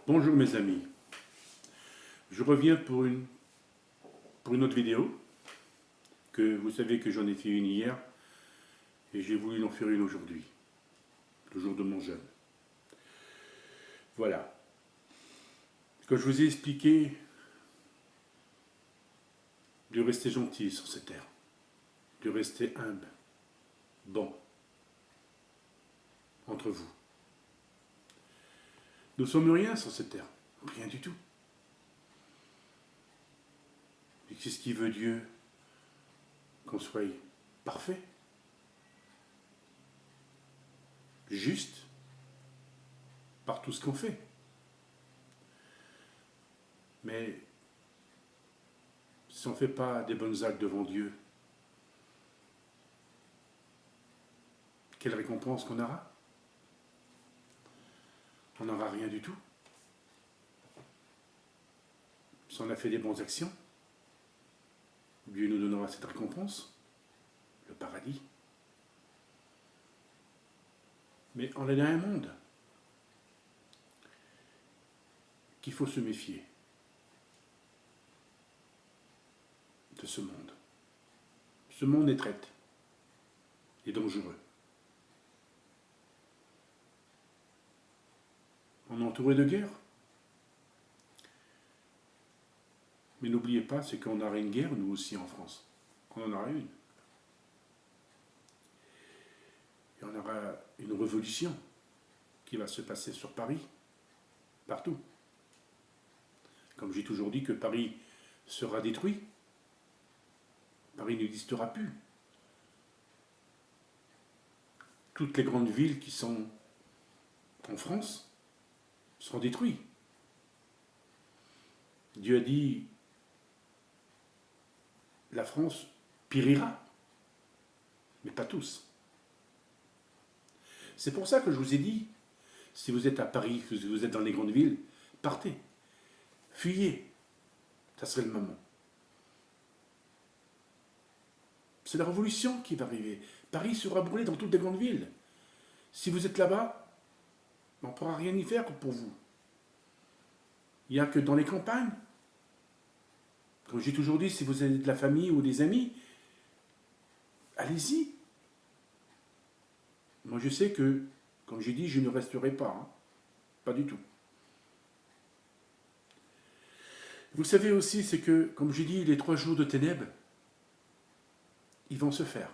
Bonjour mes amis, je reviens pour une autre vidéo, que vous savez que j'en ai fait une hier, et j'ai voulu en faire une aujourd'hui, le jour de mon jeûne. Voilà. Quand je vous ai expliqué de rester gentil sur cette terre, de rester humble, bon, entre vous. Nous ne sommes rien sur cette terre, rien du tout. Et qu'est-ce qui veut Dieu? Qu'on soit parfait, juste, par tout ce qu'on fait. Mais si on ne fait pas des bonnes actes devant Dieu, quelle récompense qu'on aura? On n'aura rien du tout. Si on a fait des bonnes actions, Dieu nous donnera cette récompense, le paradis. Mais on est dans un monde qu'il faut se méfier de ce monde. Ce monde est traite et dangereux. On est entouré de guerre. Mais n'oubliez pas, c'est qu'on aura une guerre, nous aussi, en France. On en aura une. Et on aura une révolution qui va se passer sur Paris, partout. Comme j'ai toujours dit que Paris sera détruit, Paris n'existera plus. Toutes les grandes villes qui sont en France seront détruites. Dieu a dit, la France périra, mais pas tous. C'est pour ça que je vous ai dit, si vous êtes à Paris, si vous êtes dans les grandes villes, partez, fuyez, ça serait le moment. C'est la révolution qui va arriver. Paris sera brûlé dans toutes les grandes villes. Si vous êtes là-bas, on ne pourra rien y faire pour vous. Il n'y a que dans les campagnes. Comme j'ai toujours dit, si vous avez de la famille ou des amis, allez-y. Moi je sais que, comme j'ai dit, je ne resterai pas. Pas du tout. Vous savez aussi, c'est que, comme j'ai dit, les 3 jours de ténèbres, ils vont se faire.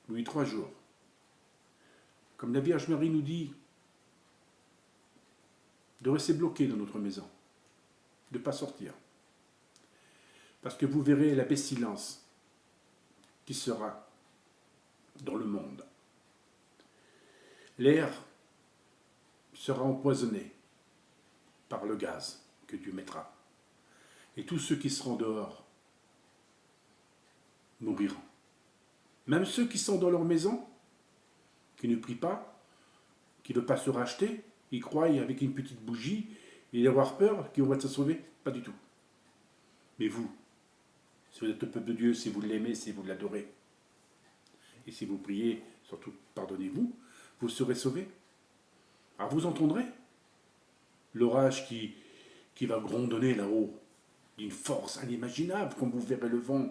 Oui, 3 jours. Comme la Vierge Marie nous dit, de rester bloqué dans notre maison, de ne pas sortir. Parce que vous verrez la pestilence qui sera dans le monde. L'air sera empoisonné par le gaz que Dieu mettra. Et tous ceux qui seront dehors mouriront. Même ceux qui sont dans leur maison, qui ne prient pas, qui ne veulent pas se racheter, ils croient avec une petite bougie et avoir peur qu'ils vont se sauver. Pas du tout. Mais vous, si vous êtes le peuple de Dieu, si vous l'aimez, si vous l'adorez, et si vous priez, surtout pardonnez-vous, vous serez sauvés. Alors vous entendrez l'orage qui va grondonner là-haut, d'une force inimaginable, comme vous verrez le vent,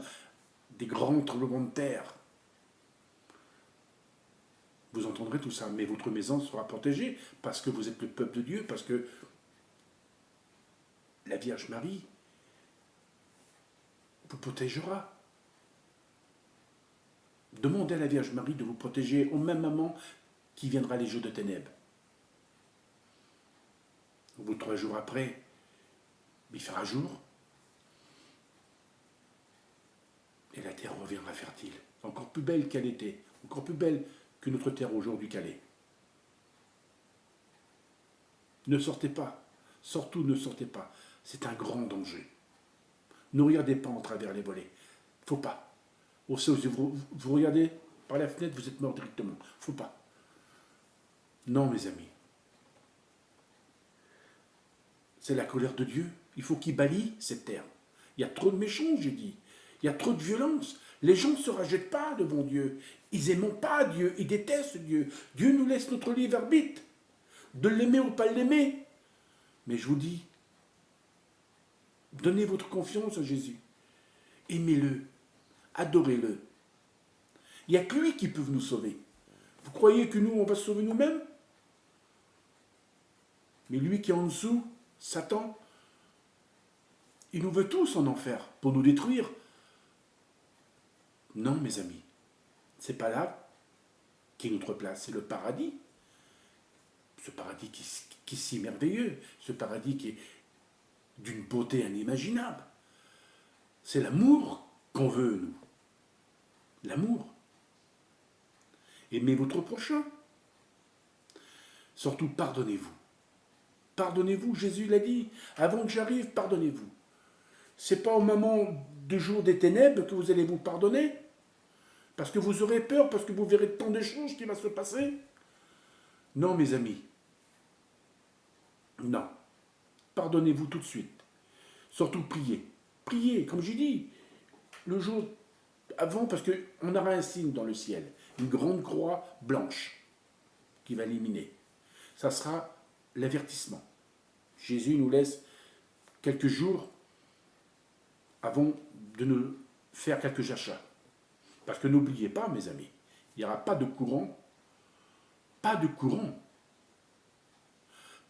des grands tremblements de terre. Vous entendrez tout ça, mais votre maison sera protégée, parce que vous êtes le peuple de Dieu, parce que la Vierge Marie vous protégera. Demandez à la Vierge Marie de vous protéger au même moment qui viendra les jours de ténèbres. Au bout de 3 jours après, il fera jour, et la terre reviendra fertile, encore plus belle qu'elle était, encore plus belle que notre terre aujourd'hui qu'elle est. Ne sortez pas, surtout ne sortez pas, c'est un grand danger. Ne regardez pas en travers les volets, faut pas. Vous regardez par la fenêtre, vous êtes mort directement, faut pas. Non mes amis, c'est la colère de Dieu, il faut qu'il balaye cette terre. Il y a trop de méchants, j'ai dit, il y a trop de violence. Les gens ne se rajettent pas devant Dieu, ils n'aiment pas Dieu, ils détestent Dieu. Dieu nous laisse notre libre arbitre. de l'aimer ou pas l'aimer. Mais je vous dis, donnez votre confiance à Jésus. Aimez-le, adorez-le. Il n'y a que lui qui peut nous sauver. Vous croyez que nous, on va se sauver nous-mêmes? Mais lui qui est en dessous, Satan, il nous veut tous en enfer pour nous détruire. Non, mes amis, c'est pas là qui est notre place, c'est le paradis. Ce paradis qui est si merveilleux, ce paradis qui est d'une beauté inimaginable. C'est l'amour qu'on veut, nous. L'amour. Aimez votre prochain. Surtout, pardonnez-vous. Pardonnez-vous, Jésus l'a dit. Avant que j'arrive, pardonnez-vous. C'est pas au moment du jour des ténèbres que vous allez vous pardonner. Parce que vous aurez peur, parce que vous verrez tant de choses qui vont se passer. Non, mes amis. Non. Pardonnez-vous tout de suite. Surtout, priez. Priez, comme j'ai dit, le jour avant, parce qu'on aura un signe dans le ciel. Une grande croix blanche qui va éliminer. Ça sera l'avertissement. Jésus nous laisse quelques jours avant de nous faire quelques achats. Parce que n'oubliez pas, mes amis, il n'y aura pas de courant. Pas de courant.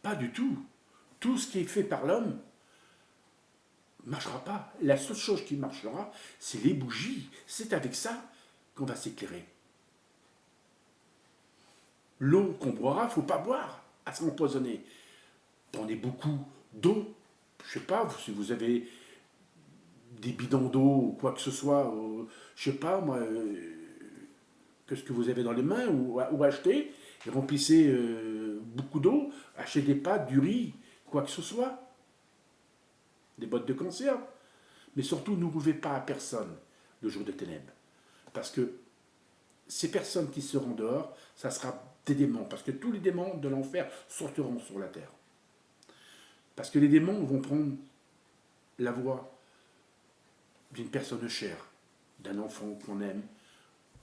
Pas du tout. Tout ce qui est fait par l'homme ne marchera pas. La seule chose qui marchera, c'est les bougies. C'est avec ça qu'on va s'éclairer. L'eau qu'on boira, il ne faut pas boire à s'empoisonner. Prenez beaucoup d'eau. Je ne sais pas, si vous avez des bidons d'eau ou quoi que ce soit, je ne sais pas moi, qu'est-ce que vous avez dans les mains ou achetez, et remplissez beaucoup d'eau, achetez des pâtes, du riz, quoi que ce soit, des boîtes de conserve. Mais surtout, n'ouvrez pas à personne le jour des ténèbres. Parce que ces personnes qui seront dehors, ça sera des démons. Parce que tous les démons de l'enfer sortiront sur la terre. Parce que les démons vont prendre la voix d'une personne chère, d'un enfant qu'on aime,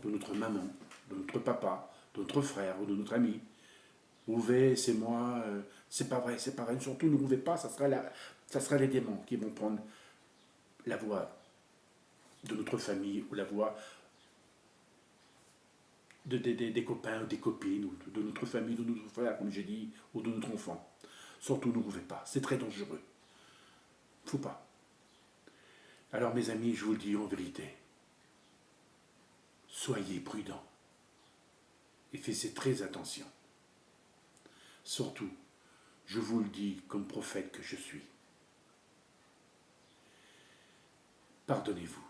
de notre maman, de notre papa, de notre frère ou de notre ami. Ouvrez, c'est moi, c'est pas vrai, c'est pas vrai. Surtout, n'ouvrez pas, ça sera les démons qui vont prendre la voix de notre famille ou la voix des copains ou des copines, ou de notre famille, de notre frère, comme j'ai dit, ou de notre enfant. Surtout, n'ouvrez pas, c'est très dangereux. Faut pas. Alors, mes amis, je vous le dis en vérité, soyez prudents et faites très attention. Surtout, je vous le dis comme prophète que je suis. Pardonnez-vous,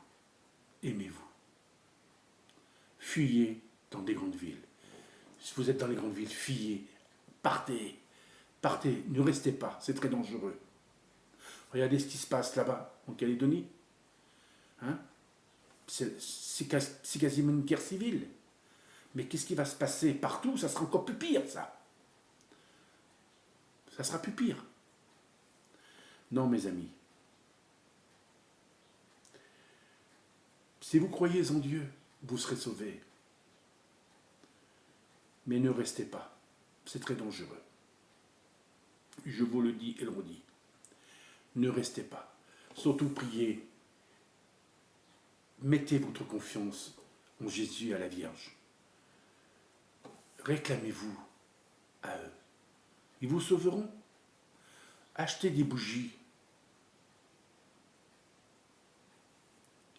aimez-vous, fuyez dans des grandes villes. Si vous êtes dans les grandes villes, fuyez, partez, partez, ne restez pas, c'est très dangereux. Regardez ce qui se passe là-bas, en Calédonie. Hein? C'est quasiment une guerre civile. Mais qu'est-ce qui va se passer partout? Ça sera encore plus pire, ça. Ça sera plus pire. Non, mes amis. Si vous croyez en Dieu, vous serez sauvés. Mais ne restez pas. C'est très dangereux. Je vous le dis et le redis. Ne restez pas. Surtout priez. Mettez votre confiance en Jésus et à la Vierge. Réclamez-vous à eux. Ils vous sauveront. Achetez des bougies.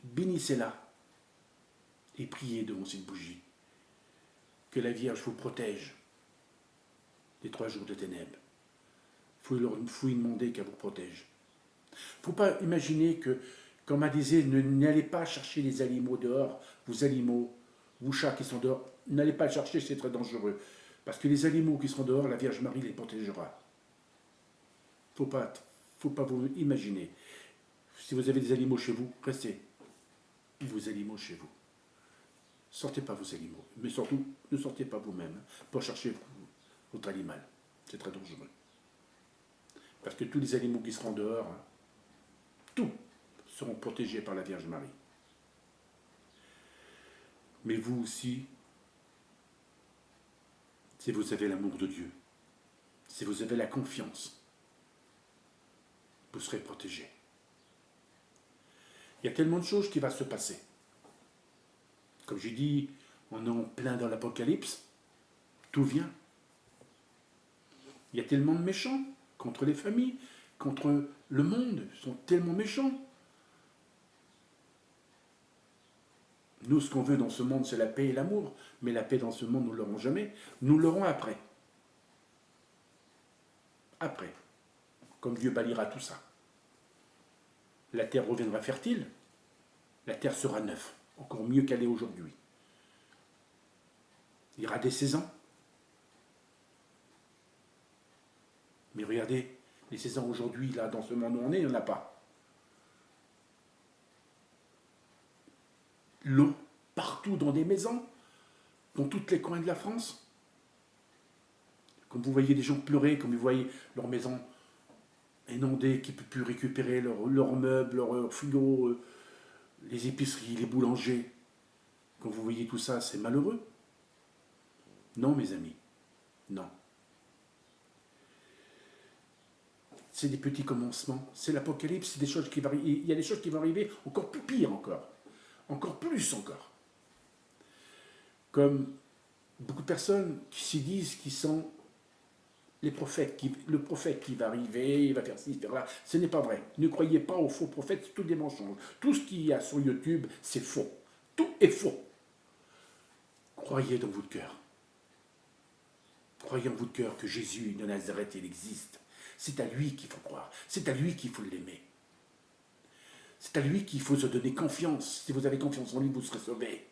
Bénissez-la. Et priez devant cette bougie. Que la Vierge vous protège des 3 jours de ténèbres. Il faut lui demander qu'elle vous protège. Il ne faut pas imaginer que, comme elle disait, n'allez pas chercher les animaux dehors, vos animaux, vous chats qui sont dehors, n'allez pas le chercher, c'est très dangereux. Parce que les animaux qui seront dehors, la Vierge Marie les protégera. Il ne faut pas vous imaginer. Si vous avez des animaux chez vous, restez vos animaux chez vous. Sortez pas vos animaux. Mais surtout, ne sortez pas vous-même pour chercher votre animal. C'est très dangereux. Parce que tous les animaux qui seront dehors, tous seront protégés par la Vierge Marie. Mais vous aussi, si vous avez l'amour de Dieu, si vous avez la confiance, vous serez protégé. Il y a tellement de choses qui vont se passer. Comme j'ai dit, on est en plein dans l'Apocalypse, tout vient. Il y a tellement de méchants contre les familles, contre le monde, ils sont tellement méchants. Nous, ce qu'on veut dans ce monde, c'est la paix et l'amour, mais la paix dans ce monde, nous ne l'aurons jamais. Nous l'aurons après. Après, comme Dieu baliera tout ça. La terre reviendra fertile, la terre sera neuve, encore mieux qu'elle est aujourd'hui. Il y aura des saisons. Mais regardez, les saisons aujourd'hui, là, dans ce monde où on est, il n'y en a pas. L'eau, partout dans des maisons, dans tous les coins de la France. Comme vous voyez des gens pleurer, comme vous voyez leur maison inondée, qui ne peuvent plus récupérer leurs meubles, leurs frigos, les épiceries, les boulangers. Quand vous voyez tout ça, c'est malheureux. Non, mes amis, non. C'est des petits commencements, c'est l'Apocalypse, c'est des choses qui vont arriver. Il y a des choses qui vont arriver encore plus pires encore plus encore. Comme beaucoup de personnes qui s'y disent qu'ils sont les prophètes, le prophète qui va arriver, il va faire ci, faire là. Ce n'est pas vrai. Ne croyez pas aux faux prophètes, c'est tout des mensonges. Tout ce qu'il y a sur YouTube, c'est faux. Tout est faux. Croyez dans votre cœur. Croyez en votre cœur que Jésus de Nazareth, il existe. C'est à lui qu'il faut croire. C'est à lui qu'il faut l'aimer. C'est à lui qu'il faut se donner confiance. Si vous avez confiance en lui, vous serez sauvés.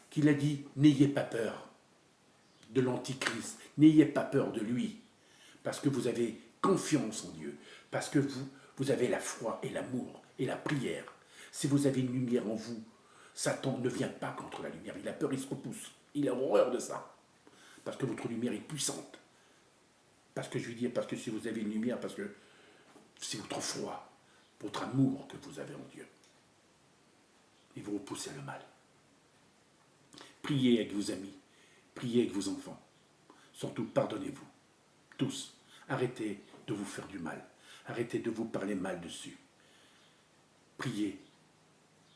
Qu'il a dit, n'ayez pas peur de l'Antichrist. N'ayez pas peur de lui. Parce que vous avez confiance en Dieu. Parce que vous avez la foi et l'amour et la prière. Si vous avez une lumière en vous, Satan ne vient pas contre la lumière. Il a peur, il se repousse. Il a horreur de ça. Parce que votre lumière est puissante. Parce que je veux dire, parce que si vous avez une lumière, parce que c'est votre foi, votre amour que vous avez en Dieu. Et vous repoussez le mal. Priez avec vos amis. Priez avec vos enfants. Surtout, pardonnez-vous. Tous. Arrêtez de vous faire du mal. Arrêtez de vous parler mal dessus. Priez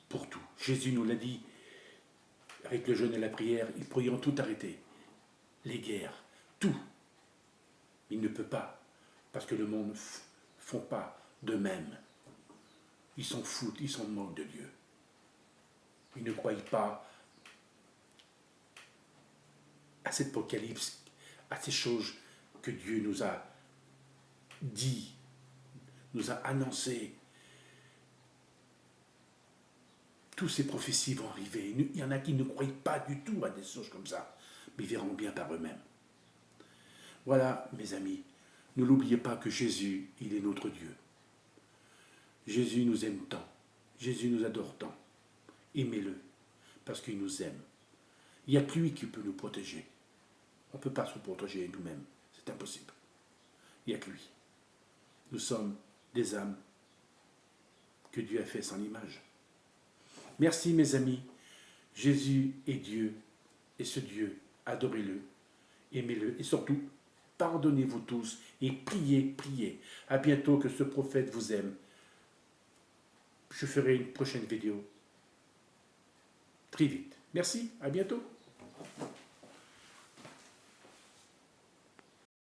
pour tout. Jésus nous l'a dit, avec le jeûne et la prière, ils pourront tout arrêter. Les guerres, tout. Il ne peut pas, parce que le monde ne font pas d'eux-mêmes. Ils s'en foutent, ils s'en moquent de Dieu. Ils ne croient pas à cet apocalypse, à ces choses que Dieu nous a dit, nous a annoncé. Toutes ces prophéties vont arriver. Il y en a qui ne croient pas du tout à des choses comme ça, mais ils verront bien par eux-mêmes. Voilà, mes amis, ne l'oubliez pas que Jésus, il est notre Dieu. Jésus nous aime tant. Jésus nous adore tant. Aimez-le, parce qu'il nous aime. Il n'y a que lui qui peut nous protéger. On ne peut pas se protéger nous-mêmes. C'est impossible. Il n'y a que lui. Nous sommes des âmes que Dieu a fait sans image. Merci, mes amis. Jésus est Dieu. Et ce Dieu, adorez-le, aimez-le. Et surtout, pardonnez-vous tous et priez, priez. À bientôt, que ce prophète vous aime. Je ferai une prochaine vidéo très vite. Merci, à bientôt.